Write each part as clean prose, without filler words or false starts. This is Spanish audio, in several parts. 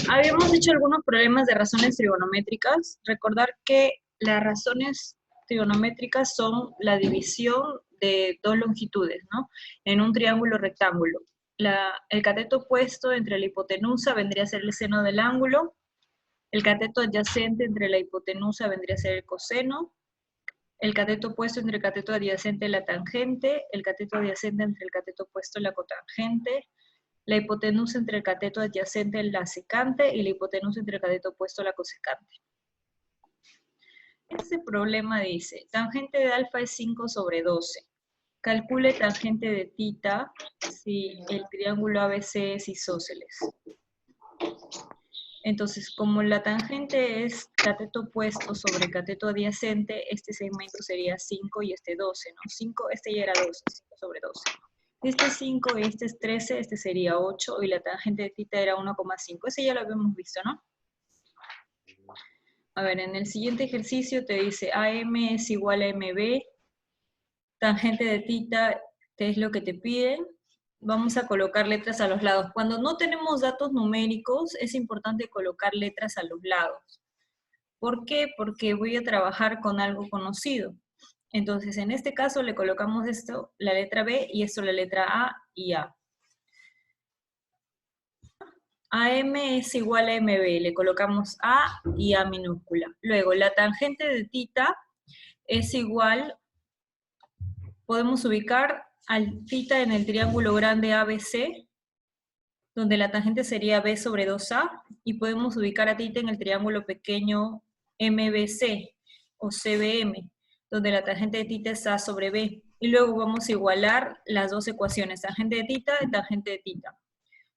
Habíamos hecho algunos problemas de razones trigonométricas. Recordar que las razones trigonométricas son la división de dos longitudes, ¿no? En un triángulo rectángulo. El cateto opuesto entre la hipotenusa vendría a ser el seno del ángulo. El cateto adyacente entre la hipotenusa vendría a ser el coseno. El cateto opuesto entre el cateto adyacente la tangente. El cateto adyacente entre el cateto opuesto la cotangente. La hipotenusa entre el cateto adyacente la secante y la hipotenusa entre el cateto opuesto la cosecante. Este problema dice, tangente de alfa es 5 sobre 12. Calcule tangente de tita si el triángulo ABC es isósceles. Entonces, como la tangente es cateto opuesto sobre cateto adyacente, este segmento sería 5 y este 12, ¿no? 5, este ya era 12, 5 sobre 12. Este es 5 y este es 13, este sería 8 y la tangente de tita era 1,5. Ese ya lo habíamos visto, ¿no? A ver, en el siguiente ejercicio te dice AM es igual a MB, tangente de tita, ¿qué es lo que te piden? Vamos a colocar letras a los lados. Cuando no tenemos datos numéricos, es importante colocar letras a los lados. ¿Por qué? Porque voy a trabajar con algo conocido. Entonces, en este caso le colocamos esto, la letra B, y esto la letra A y A. AM es igual a MB, le colocamos A y A minúscula. Luego, la tangente de tita es igual, podemos ubicar al tita en el triángulo grande ABC, donde la tangente sería B sobre 2A, y podemos ubicar a tita en el triángulo pequeño MBC, o CBM, donde la tangente de tita es A sobre B. Y luego vamos a igualar las dos ecuaciones, tangente de tita y tangente de tita.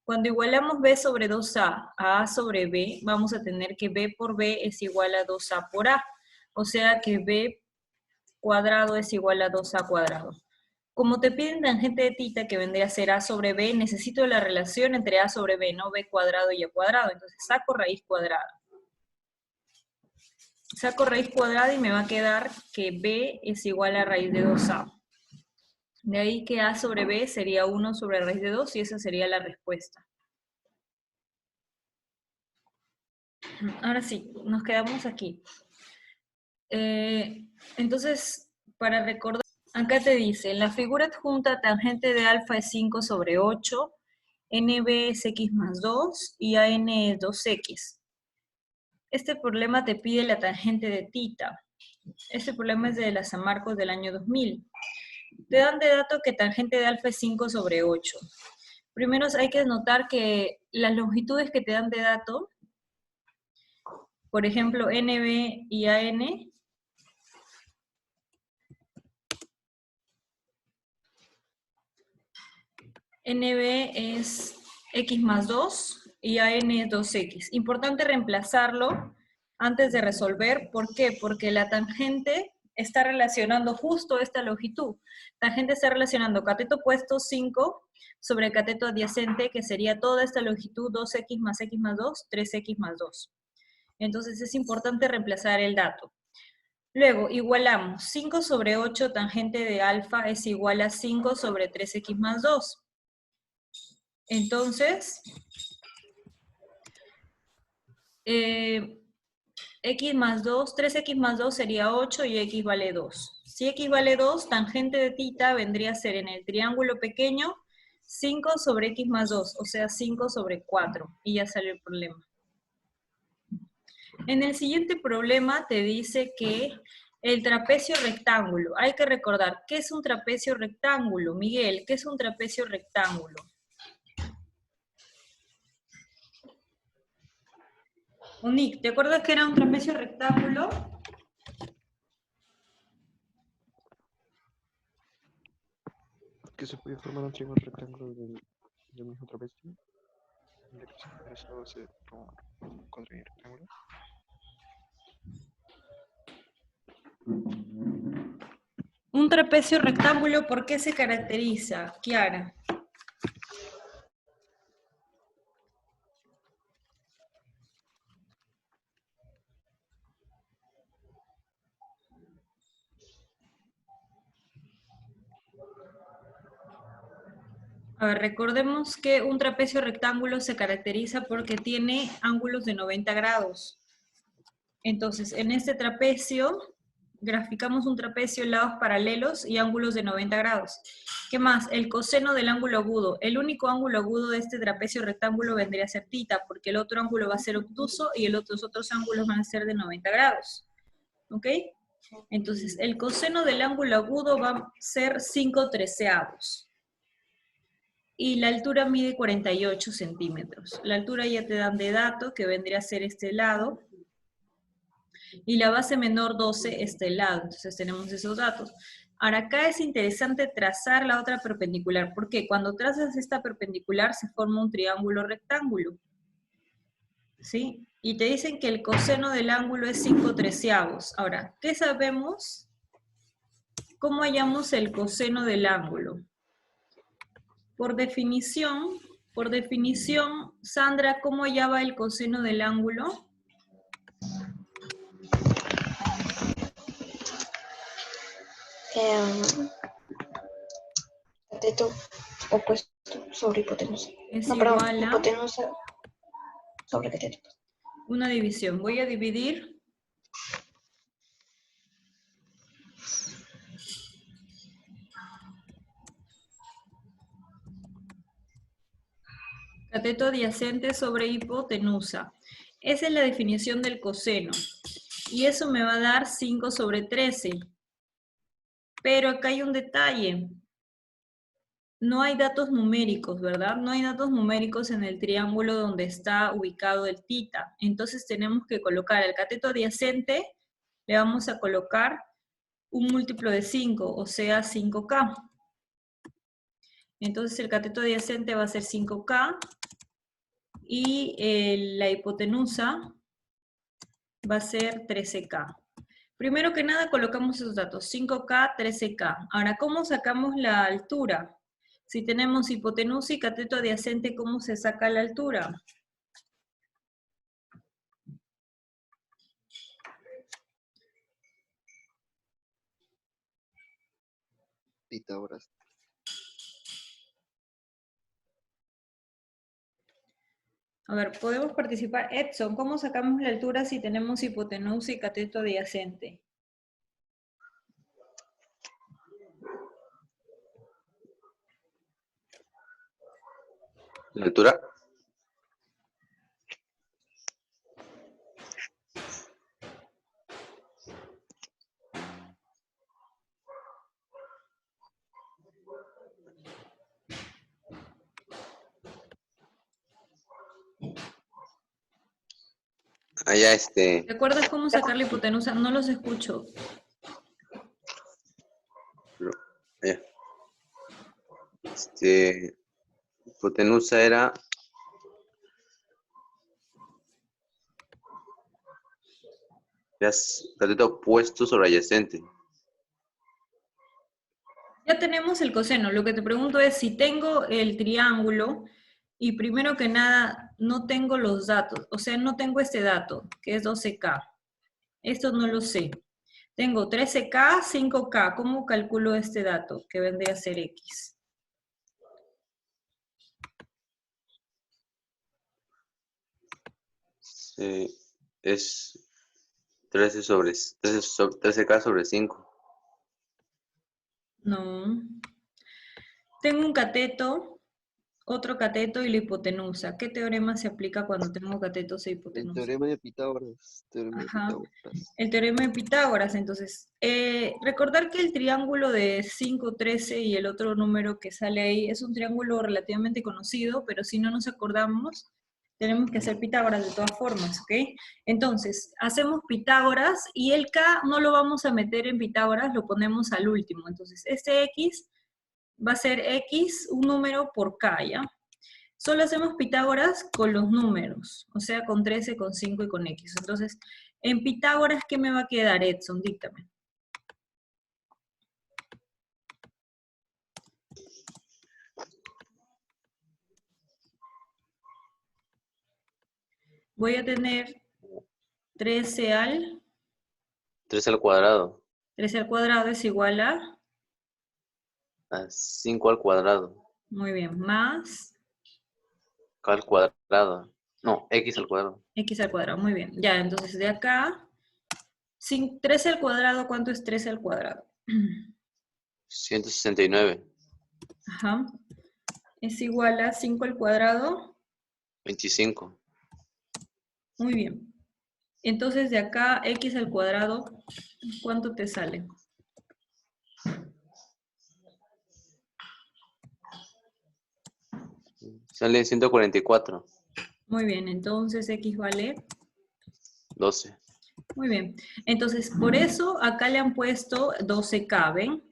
Cuando igualamos B sobre 2A a A sobre B, vamos a tener que B por B es igual a 2A por A. O sea que B cuadrado es igual a 2A cuadrado. Como te piden tangente de tita, que vendría a ser A sobre B, necesito la relación entre A sobre B, no B cuadrado y A cuadrado. Entonces saco raíz cuadrada. Saco raíz cuadrada y me va a quedar que B es igual a raíz de 2A. De ahí que A sobre B sería 1 sobre raíz de 2 y esa sería la respuesta. Ahora sí, nos quedamos aquí. Entonces, para recordar, acá te dice, en la figura adjunta tangente de alfa es 5 sobre 8, NB es x más 2 y AN es 2x. Este problema te pide la tangente de tita. Este problema es de la San Marcos del año 2000. Te dan de dato que tangente de alfa es 5 sobre 8. Primero hay que notar que las longitudes que te dan de dato, por ejemplo, NB y AN, NB es x más 2 y AN es 2x. Importante reemplazarlo antes de resolver. ¿Por qué? Porque la tangente está relacionando justo esta longitud. Tangente está relacionando cateto opuesto 5 sobre cateto adyacente, que sería toda esta longitud 2x más x más 2, 3x más 2. Entonces es importante reemplazar el dato. Luego, igualamos 5 sobre 8 tangente de alfa es igual a 5 sobre 3x más 2. Entonces, x más 2, 3x más 2 sería 8 y x vale 2. Si x vale 2, tangente de tita vendría a ser en el triángulo pequeño 5 sobre x más 2, o sea 5 sobre 4, y ya sale el problema. En el siguiente problema te dice que el trapecio rectángulo, hay que recordar, ¿qué es un trapecio rectángulo? Miguel, ¿qué es un trapecio rectángulo? Unic, ¿te acuerdas que era un trapecio rectángulo? Que se podía formar un triángulo rectángulo del mismo trapecio, ya que eso se forma un cuadrilátero. Un trapecio rectángulo, ¿por qué se caracteriza, Kiara? A ver, recordemos que un trapecio rectángulo se caracteriza porque tiene ángulos de 90 grados. Entonces, en este trapecio, graficamos un trapecio en lados paralelos y ángulos de 90 grados. ¿Qué más? El coseno del ángulo agudo. El único ángulo agudo de este trapecio rectángulo vendría a ser θ, porque el otro ángulo va a ser obtuso y los otros ángulos van a ser de 90 grados. ¿Ok? Entonces, el coseno del ángulo agudo va a ser 5/13. Y la altura mide 48 centímetros. La altura ya te dan de dato, que vendría a ser este lado. Y la base menor 12 este lado. Entonces tenemos esos datos. Ahora acá es interesante trazar la otra perpendicular. Porque cuando trazas esta perpendicular se forma un triángulo rectángulo. ¿Sí? Y te dicen que el coseno del ángulo es 5/13. Ahora, ¿qué sabemos? ¿Cómo hallamos el coseno del ángulo? Por definición, Sandra, ¿cómo hallaba el coseno del ángulo? Cateto opuesto sobre hipotenusa. Es No, perdón, igual a hipotenusa sobre cateto. una división. Voy a dividir. Cateto adyacente sobre hipotenusa. Esa es la definición del coseno. Y eso me va a dar 5/13. Pero acá hay un detalle. No hay datos numéricos, ¿verdad? No hay datos numéricos en el triángulo donde está ubicado el θ. Entonces tenemos que colocar el cateto adyacente, le vamos a colocar un múltiplo de 5, o sea 5K. Entonces el cateto adyacente va a ser 5K y la hipotenusa va a ser 13K. Primero que nada colocamos esos datos, 5K, 13K. Ahora, ¿cómo sacamos la altura? Si tenemos hipotenusa y cateto adyacente, ¿cómo se saca la altura? Pitágoras. A ver, podemos participar. Edson, ¿cómo sacamos la altura si tenemos hipotenusa y cateto adyacente? La altura. Allá ¿Te acuerdas cómo sacar la hipotenusa? No los escucho. allá. Hipotenusa era cateto opuesto sobre adyacente. Ya tenemos el coseno. Lo que te pregunto es si tengo el triángulo y primero que nada no tengo los datos. O sea, no tengo este dato, que es 12K. Esto no lo sé. Tengo 13K, 5K. ¿Cómo calculo este dato? Que vendría a ser X. Sí, es 13K sobre 5. No. Tengo un cateto, otro cateto y la hipotenusa. ¿Qué teorema se aplica cuando tengo catetos e El hipotenusa? teorema de Pitágoras. Ajá. El teorema de Pitágoras, entonces. Recordar que el triángulo de 5, 13 y el otro número que sale ahí es un triángulo relativamente conocido, pero si no nos acordamos, tenemos que hacer Pitágoras de todas formas, ¿ok? Entonces, hacemos Pitágoras y el K no lo vamos a meter en Pitágoras, lo ponemos al último. Entonces, este X va a ser X, un número por K, ¿ya? Solo hacemos Pitágoras con los números, o sea, con 13, con 5 y con X. Entonces, en Pitágoras, ¿qué me va a quedar, Edson? Díctame. Voy a tener 13 al 3 al cuadrado. 13 al cuadrado es igual a 5 al cuadrado. Muy bien. Más K al cuadrado. No, X al cuadrado. x al cuadrado. Muy bien. Ya, entonces de acá, 13 al cuadrado, ¿cuánto es 13 al cuadrado? 169. Ajá. Es igual a 5 al cuadrado. 25. Muy bien. Entonces de acá, x al cuadrado, ¿cuánto te sale? Sale 144. Muy bien, entonces x vale. 12. Muy bien. Entonces, por eso acá le han puesto 12K, ¿ven?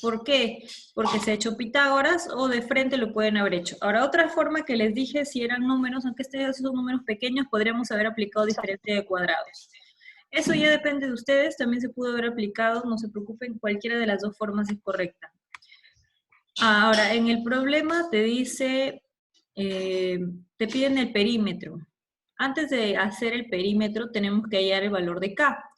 ¿Por qué? Porque se ha hecho Pitágoras o de frente lo pueden haber hecho. Ahora, otra forma que les dije, si eran números, aunque estos son números pequeños, podríamos haber aplicado diferencia de cuadrados. Eso ya depende de ustedes, también se pudo haber aplicado, no se preocupen, cualquiera de las dos formas es correcta. Ahora, en el problema te dice, te piden el perímetro. Antes de hacer el perímetro tenemos que hallar el valor de K.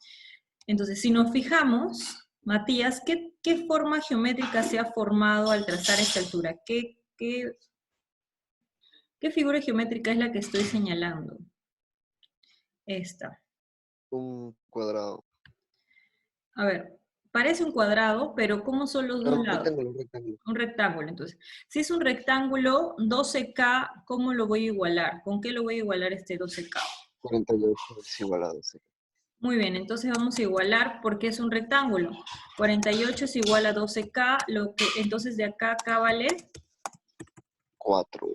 Entonces, si nos fijamos, Matías, ¿qué forma geométrica se ha formado al trazar esta altura? ¿Qué figura geométrica es la que estoy señalando? Esta. Un cuadrado. A ver, parece un cuadrado, pero ¿cómo son los No, dos un lados? rectángulo, un rectángulo. Un rectángulo, entonces. Si es un rectángulo, 12K, ¿cómo lo voy a igualar? ¿Con qué lo voy a igualar este 12K? 48 es igual a 12. Muy bien, entonces vamos a igualar porque es un rectángulo. 48 es igual a 12K, entonces de acá, acá vale 4.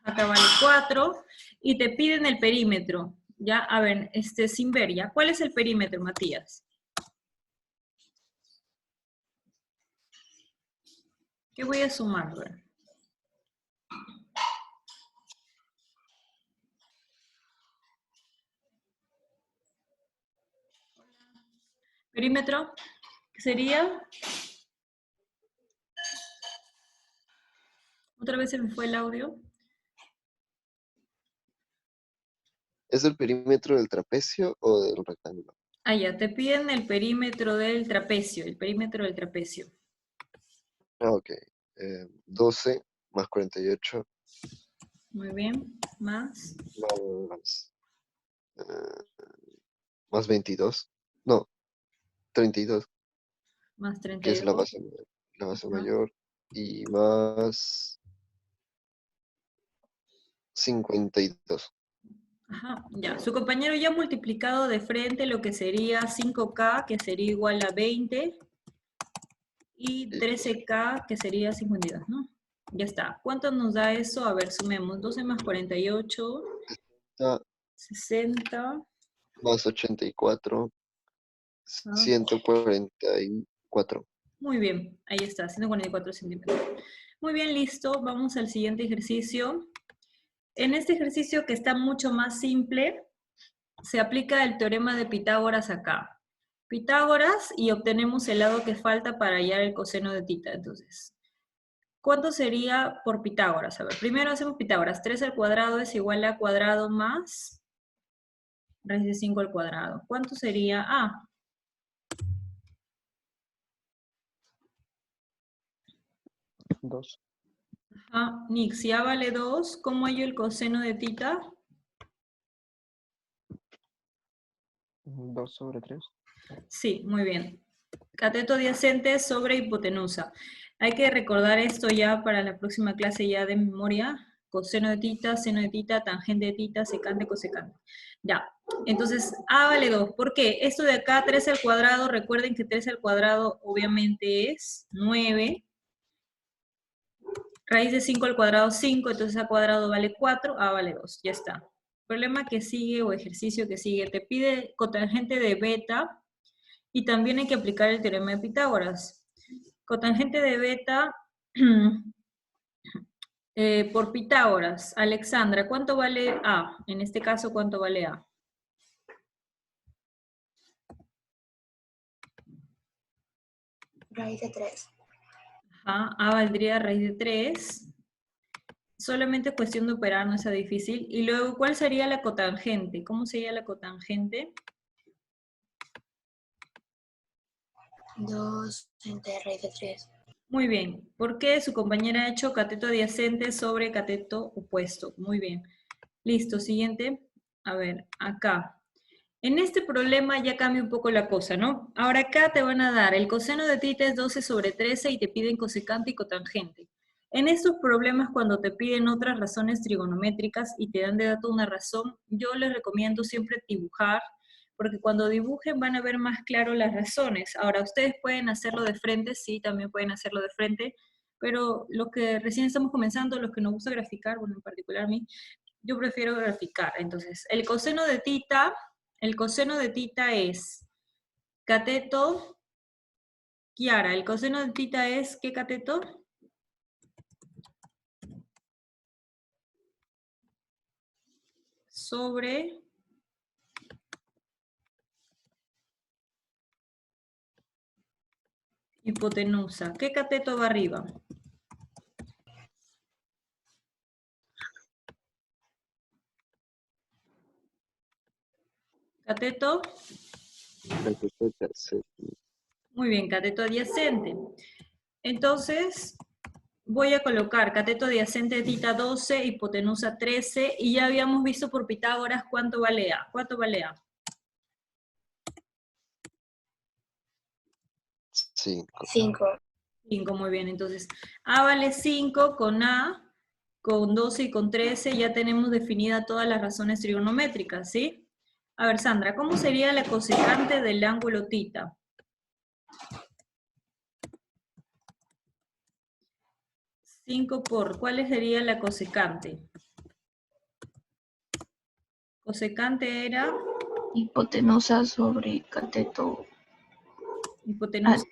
acá vale 4, y te piden el perímetro. Ya, a ver, sin ver ya. ¿Cuál es el perímetro, Matías? ¿Qué voy a sumar? A ver. Perímetro, ¿qué sería? Otra vez se me fue el audio. ¿Es el perímetro del trapecio o del rectángulo? Ah, ya, te piden el perímetro del trapecio, el perímetro del trapecio. Ah, ok. 12 más 48 Muy bien, más más, más 22. No, 32, más que es la 32. base, la base Ajá. mayor. Y más 52. Ajá, ya. Su compañero ya ha multiplicado de frente lo que sería 5K, que sería igual a 20, y Sí. 13K, que sería 52, ¿no? Ya está. ¿Cuánto nos da eso? A ver, sumemos. 12 más 48, Ah, 60. más 84, Ah, 144. muy bien, ahí está, 144 centímetros. Muy bien, listo. Vamos al siguiente ejercicio. En este ejercicio, que está mucho más simple, se aplica el teorema de Pitágoras acá. Pitágoras, y obtenemos el lado que falta para hallar el coseno de tita. Entonces, ¿cuánto sería por Pitágoras? A ver, primero hacemos Pitágoras. 3 al cuadrado es igual a cuadrado más raíz de 5 al cuadrado. ¿Cuánto sería? 2. Nick, si A vale 2, ¿cómo hallo el coseno de tita? 2 sobre 3. Sí, muy bien. Cateto adyacente sobre hipotenusa. Hay que recordar esto ya para la próxima clase ya de memoria. Coseno de tita, seno de tita, tangente de tita, secante, cosecante. Ya, entonces A vale 2. ¿Por qué? Esto de acá, 3 al cuadrado, recuerden que 3 al cuadrado obviamente es 9. Raíz de 5 al cuadrado, 5, entonces A cuadrado vale 4, A vale 2. Ya está. Problema que sigue o ejercicio que sigue, te pide cotangente de beta, y también hay que aplicar el teorema de Pitágoras. Cotangente de beta por Pitágoras. Alexandra, ¿cuánto vale A? En este caso, ¿cuánto vale A? Raíz de 3. Ajá, A valdría raíz de 3. Solamente cuestión de operar, no es difícil. Y luego, ¿cuál sería la cotangente? ¿Cómo sería la cotangente? 2 entre raíz de 3. Muy bien. ¿Por qué su compañera ha hecho cateto adyacente sobre cateto opuesto? Muy bien. Listo, siguiente. A ver, acá. En este problema ya cambia un poco la cosa, ¿no? Ahora acá te van a dar el coseno de tita es 12 sobre 13 y te piden cosecante y cotangente. En estos problemas, cuando te piden otras razones trigonométricas y te dan de dato una razón, yo les recomiendo siempre dibujar, porque cuando dibujen van a ver más claro las razones. Ahora, ustedes pueden hacerlo de frente, sí, también pueden hacerlo de frente, pero los que recién estamos comenzando, los que nos gusta graficar, bueno, en particular a mí, yo prefiero graficar. Entonces, el coseno de tita es cateto, Kiara, el coseno de tita es, ¿qué cateto? Sobre hipotenusa. ¿Qué cateto va arriba? Cateto. Cateto tercero. Muy bien, cateto adyacente. Entonces, voy a colocar cateto adyacente de tita 12, hipotenusa 13, y ya habíamos visto por Pitágoras cuánto vale A. ¿Cuánto vale A? 5. 5. 5, muy bien. Entonces, A vale 5, con A, con 12 y con 13 ya tenemos definidas todas las razones trigonométricas, ¿sí? A ver, Sandra, ¿cómo sería la cosecante del ángulo tita? ¿Cuál sería la cosecante? Cosecante era Hipotenusa sobre cateto hipotenusa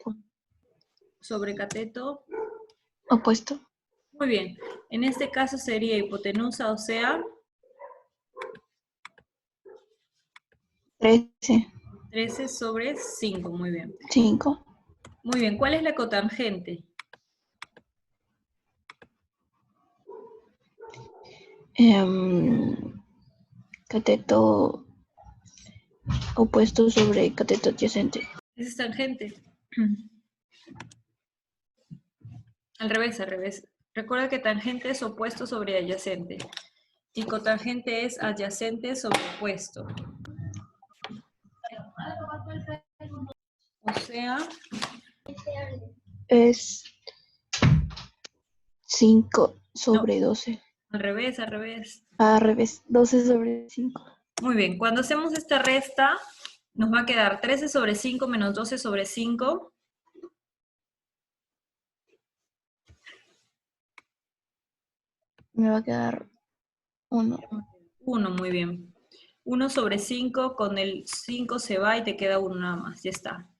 sobre cateto. opuesto. Muy bien. En este caso sería hipotenusa, o sea, 13. 13 sobre 5. Muy bien. 5. Muy bien. ¿Cuál es la cotangente? Cateto opuesto sobre cateto adyacente. Esa es tangente. Al revés, al revés. Recuerda que tangente es opuesto sobre adyacente. Y cotangente es adyacente sobre opuesto. O sea, Es 5 sobre 12. al revés, al revés. Al revés, 12 sobre 5. Muy bien, cuando hacemos esta resta, nos va a quedar 13 sobre 5 menos 12 sobre 5. Me va a quedar 1. 1, muy bien. 1 sobre 5, con el 5 se va y te queda 1 nada más, ya está.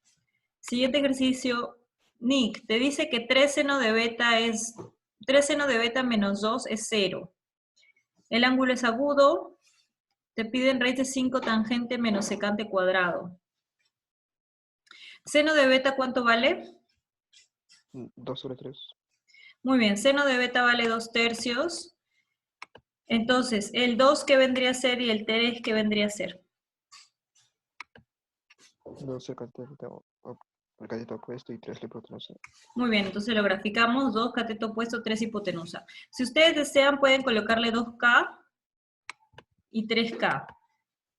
Siguiente ejercicio, Nick, te dice que 3 seno de beta menos 2 es 0. El ángulo es agudo, te piden raíz de 5 tangente menos secante cuadrado. ¿Seno de beta cuánto vale? 2 sobre 3. Muy bien, seno de beta vale 2/3. Entonces, el 2 ¿qué vendría a ser? Y el 3 ¿qué vendría a ser? 12 el cateto opuesto y 3 la hipotenusa. Muy bien, entonces lo graficamos, 2 cateto opuesto, 3 hipotenusa. Si ustedes desean, pueden colocarle 2K y 3K.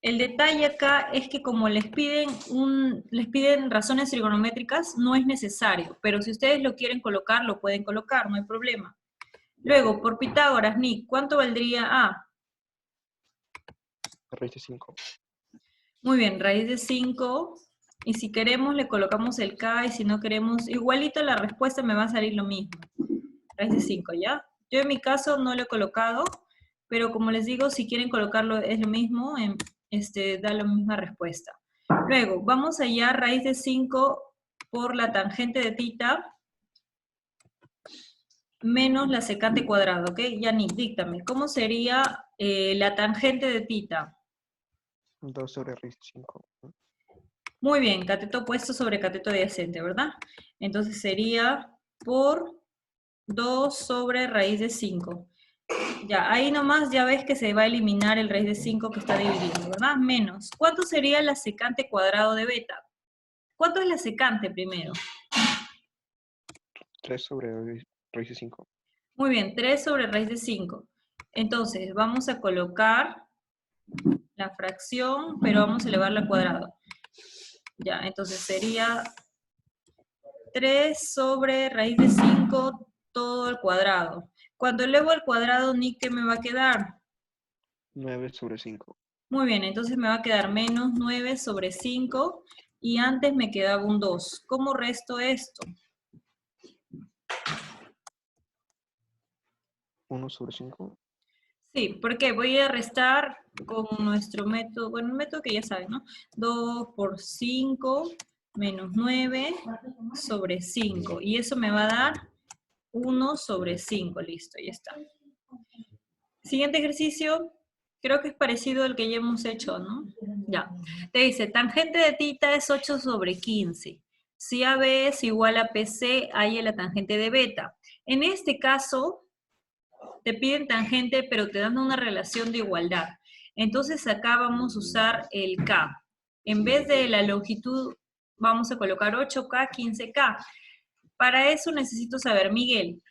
El detalle acá es que como les piden razones trigonométricas, no es necesario, pero si ustedes lo quieren colocar, lo pueden colocar, no hay problema. Luego, por Pitágoras, Nick, ¿cuánto valdría A? Raíz de 5. Muy bien, raíz de 5, y si queremos le colocamos el K, y si no queremos, igualito la respuesta me va a salir lo mismo. Raíz de 5, ¿ya? Yo en mi caso no lo he colocado, pero como les digo, si quieren colocarlo es lo mismo, da la misma respuesta. Luego, vamos allá, raíz de 5 por la tangente de tita menos la secante cuadrada, ¿ok? Yani, díctame, ¿cómo sería la tangente de tita? 2 sobre raíz de 5. Muy bien, cateto opuesto sobre cateto adyacente, ¿verdad? Entonces sería por 2 sobre raíz de 5. Ya, ahí nomás ya ves que se va a eliminar el raíz de 5 que está dividiendo, ¿verdad? Menos. ¿Cuánto sería la secante cuadrado de beta? ¿Cuánto es la secante primero? 3 sobre raíz de 5. Muy bien, 3 sobre raíz de 5. Entonces, vamos a colocar la fracción, pero vamos a elevarla al cuadrado. Ya, entonces sería 3 sobre raíz de 5 todo al cuadrado. Cuando elevo al cuadrado, ¿ni qué me va a quedar? 9 sobre 5. Muy bien, entonces me va a quedar menos 9 sobre 5 y antes me quedaba un 2. ¿Cómo resto esto? 1 sobre 5. Sí, porque voy a restar con nuestro método, bueno, el método que ya saben, ¿no? 2 por 5 menos 9 sobre 5. Y eso me va a dar 1 sobre 5. Listo, ya está. Siguiente ejercicio, creo que es parecido al que ya hemos hecho, ¿no? Ya. Te dice, tangente de tita es 8 sobre 15. Si AB es igual a PC, hay la tangente de beta. En este caso, te piden tangente, pero te dan una relación de igualdad. Entonces acá vamos a usar el K. En vez de la longitud, vamos a colocar 8K, 15K. Para eso necesito saber, Miguel,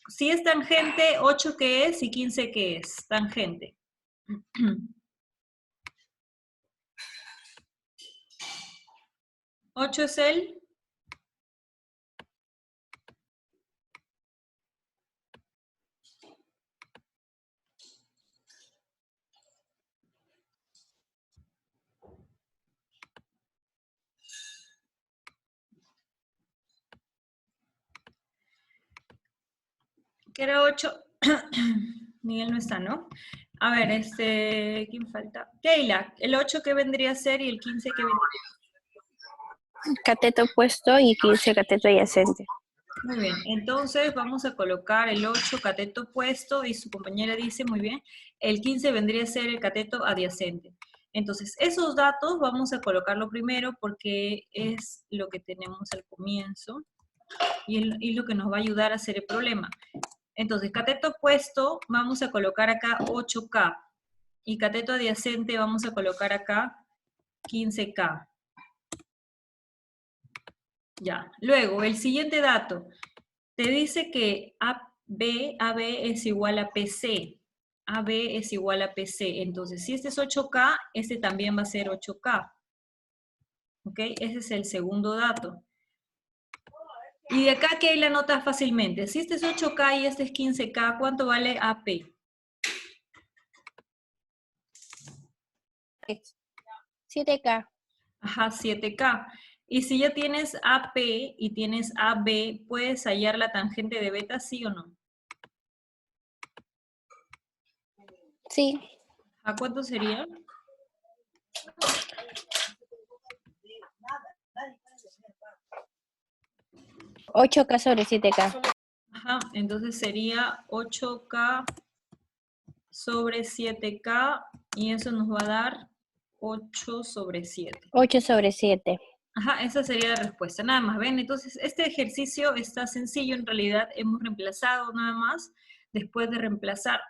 si es tangente, 8 ¿qué es? Y 15 ¿qué es? Tangente. ¿8 es el? ¿Qué era 8? Miguel no está, ¿no? A ver, ¿quién falta? Keila, ¿el 8 qué vendría a ser y el 15 qué vendría a ser? Cateto opuesto y 15 cateto adyacente. Muy bien, entonces vamos a colocar el 8 cateto opuesto y su compañera dice, muy bien, el 15 vendría a ser el cateto adyacente. Entonces, esos datos vamos a colocarlo primero porque es lo que tenemos al comienzo y lo que nos va a ayudar a hacer el problema. Entonces, cateto opuesto, vamos a colocar acá 8K. Y cateto adyacente vamos a colocar acá 15K. Ya. Luego, el siguiente dato. Te dice que AB es igual a PC. AB es igual a PC. Entonces, si este es 8K, este también va a ser 8K. ¿Ok? Ese es el segundo dato. Y de acá que hay la nota fácilmente. Si este es 8K y este es 15K, ¿cuánto vale AP? 7K. Ajá, 7K. Y si ya tienes AP y tienes AB, ¿puedes hallar la tangente de beta, sí o no? Sí. ¿A cuánto sería? 8K sobre 7K. Ajá, entonces sería 8K sobre 7K y eso nos va a dar 8 sobre 7. 8 sobre 7. Ajá, esa sería la respuesta, nada más, ¿ven? Entonces, este ejercicio está sencillo, en realidad hemos reemplazado nada más, después de reemplazar,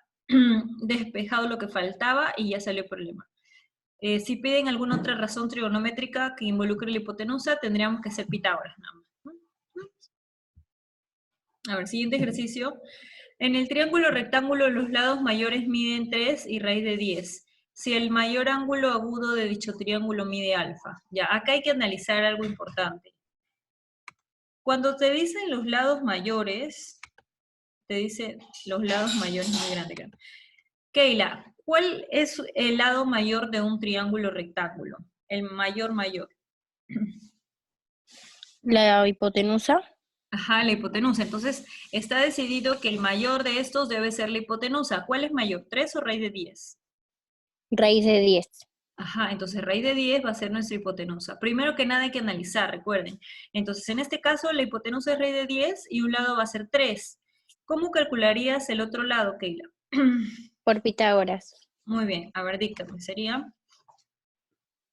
despejado lo que faltaba y ya salió el problema. Si piden alguna otra razón trigonométrica que involucre la hipotenusa, tendríamos que hacer Pitágoras nada más. A ver, siguiente ejercicio. En el triángulo rectángulo los lados mayores miden 3 y raíz de 10. Si el mayor ángulo agudo de dicho triángulo mide alfa. Ya, acá hay que analizar algo importante. Cuando te dicen los lados mayores, te dice los lados mayores muy grandes. Keila, ¿cuál es el lado mayor de un triángulo rectángulo? El mayor. La hipotenusa. Ajá, la hipotenusa. Entonces, está decidido que el mayor de estos debe ser la hipotenusa. ¿Cuál es mayor, 3 o raíz de 10? Raíz de 10. Ajá, entonces raíz de 10 va a ser nuestra hipotenusa. Primero que nada hay que analizar, recuerden. Entonces, en este caso, la hipotenusa es raíz de 10 y un lado va a ser 3. ¿Cómo calcularías el otro lado, Keila? Por Pitágoras. Muy bien, a ver, díctame. Sería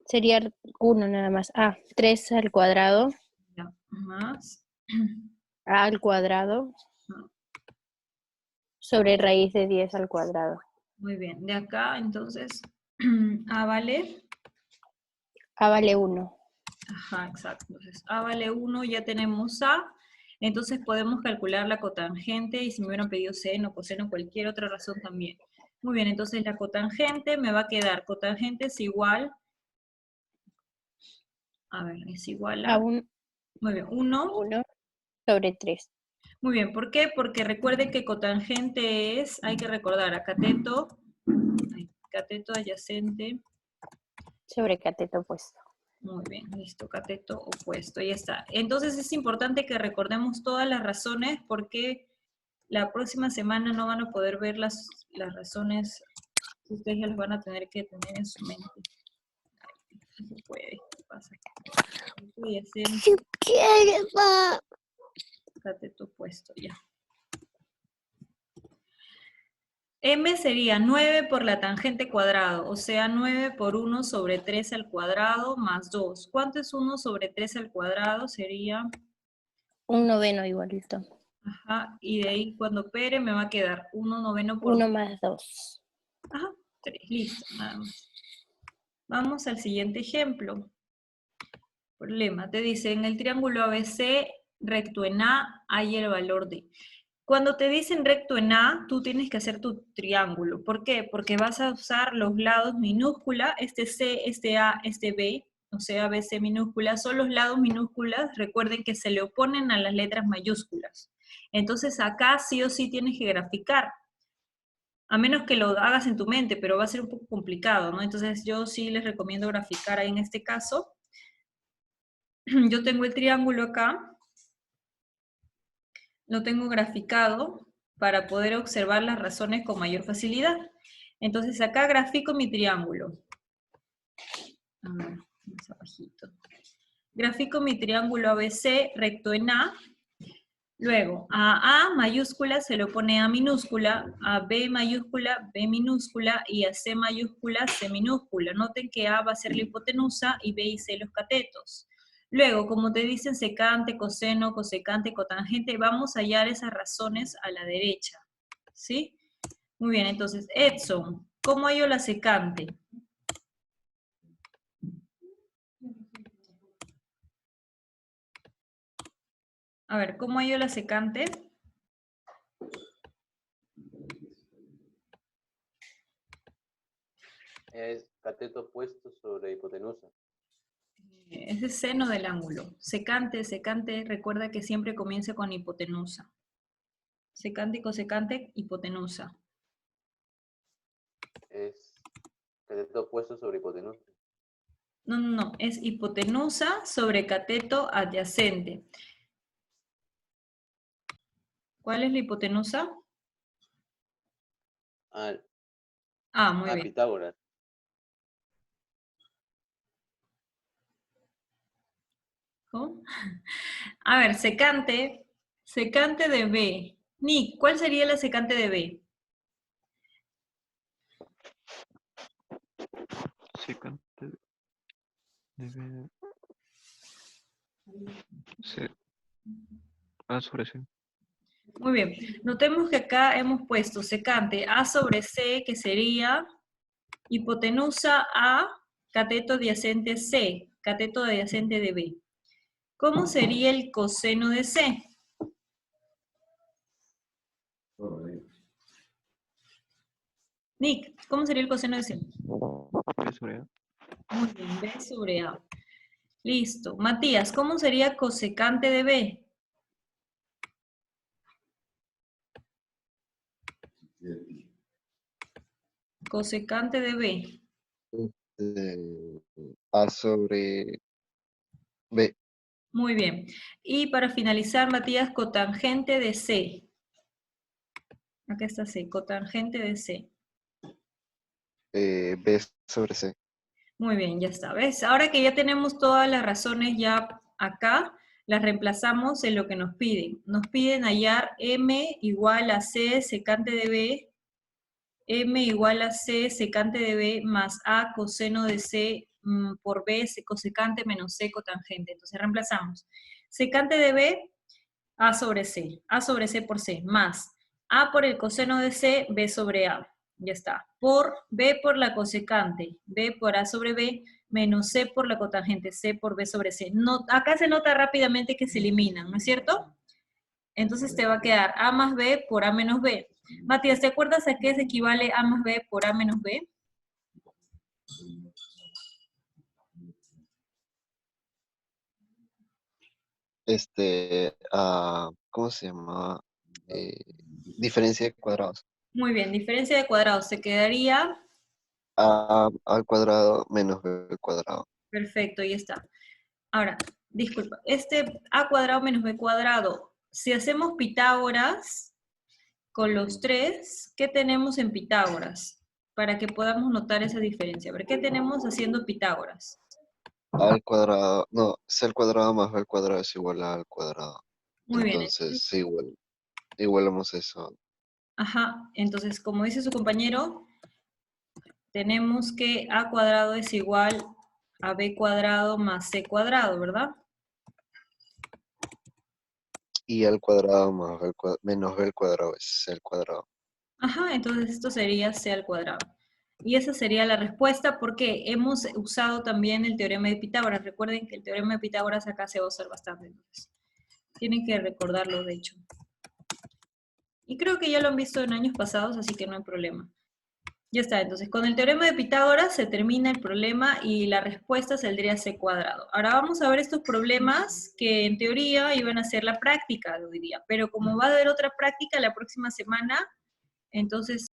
Sería 1 nada más. 3 al cuadrado. ya, más A al cuadrado. Sobre raíz de 10 al cuadrado. Muy bien, de acá entonces A vale. A vale 1. Ajá, exacto. Entonces A vale 1, ya tenemos A. Entonces podemos calcular la cotangente y si me hubieran pedido seno, coseno, cualquier otra razón también. Muy bien, entonces la cotangente me va a quedar, cotangente es igual, a ver, es igual A a, un muy bien, 1. 1 sobre 3. Muy bien, ¿por qué? Porque recuerden que cotangente es, hay que recordar, a cateto adyacente. Sobre cateto opuesto. Muy bien, listo, cateto opuesto, ahí está. Entonces es importante que recordemos todas las razones porque la próxima semana no van a poder ver las razones, ustedes ya las van a tener que tener en su mente. No se puede, ¿qué pasa? Cateto opuesto, ya. M sería 9 por la tangente cuadrado, o sea, 9 por 1 sobre 3 al cuadrado más 2. ¿Cuánto es 1 sobre 3 al cuadrado? Sería, Un noveno igualito. ajá, y de ahí cuando opere me va a quedar 1 noveno por 1 más 2. ajá, 3, listo, nada más. Vamos al siguiente ejemplo. Problema, te dice, en el triángulo ABC, recto en A, hay el valor de... Cuando te dicen recto en A, tú tienes que hacer tu triángulo. ¿Por qué? Porque vas a usar los lados minúscula, este C, este A, este B, o sea, BC minúscula, son los lados minúsculas, recuerden que se le oponen a las letras mayúsculas. Entonces acá sí o sí tienes que graficar. A menos que lo hagas en tu mente, pero va a ser un poco complicado, ¿no? Entonces yo sí les recomiendo graficar ahí en este caso. Yo tengo el triángulo acá, lo tengo graficado para poder observar las razones con mayor facilidad. Entonces acá grafico mi triángulo. A ver, más abajito. Grafico mi triángulo ABC recto en A. Luego, a A mayúscula se lo pone A minúscula, a B mayúscula, B minúscula, y a C mayúscula, C minúscula. Noten que A va a ser la hipotenusa y B y C los catetos. Luego, como te dicen secante, coseno, cosecante, cotangente, vamos a hallar esas razones a la derecha. ¿Sí? Muy bien, entonces, Edson, ¿cómo hallo la secante? A ver, ¿cómo hallo la secante? Es cateto opuesto sobre hipotenusa. Es el seno del ángulo. Secante, secante, recuerda que siempre comienza con hipotenusa. Secante y cosecante, hipotenusa. Es cateto opuesto sobre hipotenusa. No, no, no, es hipotenusa sobre cateto adyacente. ¿Cuál es la hipotenusa? Ah, muy bien. Pitágoras. ¿Cómo? A ver, secante, secante de B. Nick, ¿cuál sería la secante de B? Secante debe ser A sobre C. Muy bien. Notemos que acá hemos puesto secante A sobre C, que sería hipotenusa A, cateto adyacente C, cateto adyacente de B. ¿Cómo sería el coseno de C? Nick, ¿cómo sería el coseno de C? B sobre A. Muy bien, B sobre A. Listo. Matías, ¿cómo sería cosecante de B? Cosecante de B. A sobre B. Muy bien. Y para finalizar, Matías, cotangente de C. Acá está C, cotangente de C. B sobre C. Muy bien, ya está. ¿Ves? Ahora que ya tenemos todas las razones ya acá, las reemplazamos en lo que nos piden. Nos piden hallar M igual a C secante de B, M igual a C secante de B más A coseno de C por B cosecante menos C cotangente. Entonces reemplazamos. Secante de B, A sobre C por C, más A por el coseno de C, B sobre A. Ya está. Por B por la cosecante, B por A sobre B, menos C por la cotangente, C por B sobre C. No, acá se nota rápidamente que se eliminan, ¿no es cierto? Entonces te va a quedar A más B por A menos B. Matías, ¿te acuerdas a qué se equivale A más B por A menos B? ¿Cómo se llama? Diferencia de cuadrados. Muy bien, diferencia de cuadrados. Se quedaría, A al cuadrado menos B al cuadrado. perfecto, ya está. Ahora, disculpa, este A cuadrado menos B cuadrado, si hacemos Pitágoras con los tres, ¿qué tenemos en Pitágoras? Para que podamos notar esa diferencia. A ver, ¿qué tenemos haciendo Pitágoras? A al cuadrado, no, C al cuadrado más B al cuadrado es igual a A al cuadrado. Muy bien. Entonces, sí, igualamos eso. Ajá, entonces, como dice su compañero, tenemos que A cuadrado es igual a B cuadrado más C cuadrado, ¿verdad? Y al cuadrado más B menos B al cuadrado es C al cuadrado. Ajá, entonces esto sería C al cuadrado. Y esa sería la respuesta porque hemos usado también el teorema de Pitágoras. Recuerden que el teorema de Pitágoras acá se va a usar bastante. Entonces, tienen que recordarlo, de hecho. Y creo que ya lo han visto en años pasados, así que no hay problema. Ya está, entonces con el teorema de Pitágoras se termina el problema y la respuesta saldría C cuadrado. Ahora vamos a ver estos problemas que en teoría iban a ser la práctica de hoy día, pero como va a haber otra práctica la próxima semana, entonces